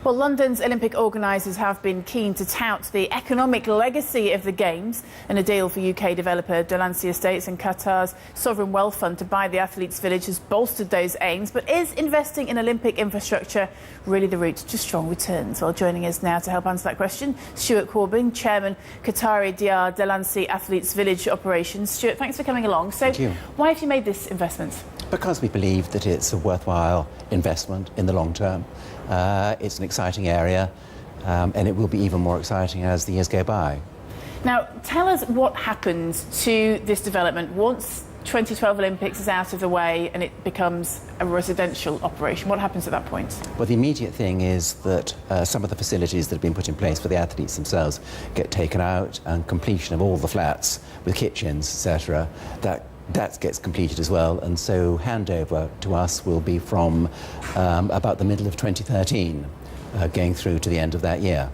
Well, London's Olympic organisers have been keen to tout the economic legacy of the Games and a deal for UK developer Delancey Estates and Qatar's sovereign wealth fund to buy the athletes' village has bolstered those aims. But is investing in Olympic infrastructure really the route to strong returns? Well, joining us now to help answer that question, Stuart Corbyn, Chairman, Qatari Diyar Delancey Athletes Village Operations. Stuart, thanks for coming along. So, Thank you. Why have you made this investment? Because we believe that it's a worthwhile investment in the long term. It's an exciting area, and it will be even more exciting as the years go by. Now, tell us what happens to this development once 2012 Olympics is out of the way and it becomes a residential operation. What happens at that point? Well, the immediate thing is that some of the facilities that have been put in place for the athletes themselves get taken out, and completion of all the flats with kitchens, etc., that gets completed as well, and so handover to us will be from about the middle of 2013, going through to the end of that year.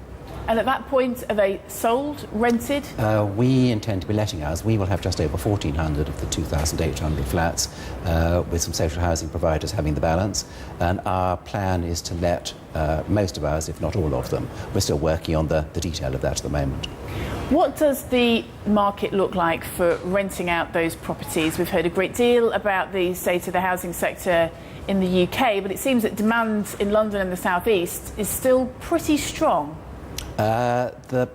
And at that point, are they sold, rented? We intend to be letting ours. We will have just over 1,400 of the 2,800 flats, with some social housing providers having the balance, and our plan is to let most of ours, if not all of them. We're still working on the detail of that at the moment. What does the market look like for renting out those properties? We've heard a great deal about the state of the housing sector in the UK, but it seems that demand in London and the South East is still pretty strong. The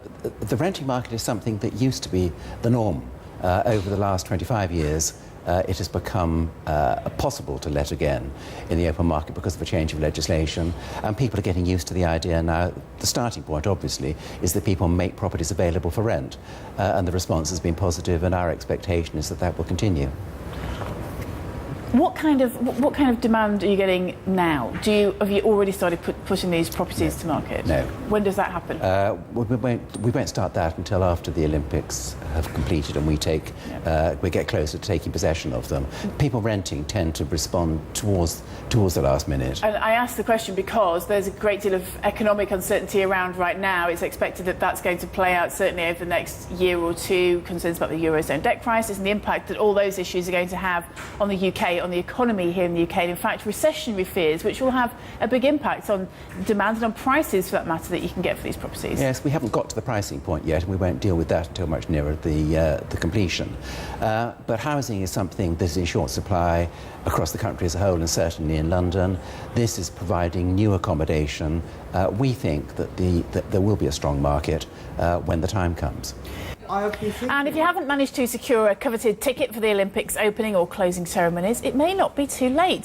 renting market is something that used to be the norm. Over the last 25 years, it has become possible to let again in the open market because of a change of legislation, and people are getting used to the idea now. The starting point, obviously, is that people make properties available for rent, and the response has been positive, and our expectation is that that will continue. What kind of demand are you getting now? Have you already started pushing these properties to market? No. When does that happen? We won't start that until after the Olympics have completed and we get closer to taking possession of them. People renting tend to respond towards the last minute. And I asked the question because there's a great deal of economic uncertainty around right now. It's expected that that's going to play out certainly over the next year or two. Concerns about the Eurozone debt crisis and the impact that all those issues are going to have on the UK, on the economy here in the UK, and in fact recessionary fears, which will have a big impact on demand and on prices, for that matter, that you can get for these properties. Yes, we haven't got to the pricing point yet, and we won't deal with that until much nearer the completion. But housing is something that is in short supply across the country as a whole, and certainly in London. This is providing new accommodation. We think that there will be a strong market when the time comes. And if you haven't managed to secure a coveted ticket for the Olympics opening or closing ceremonies, it may not be too late.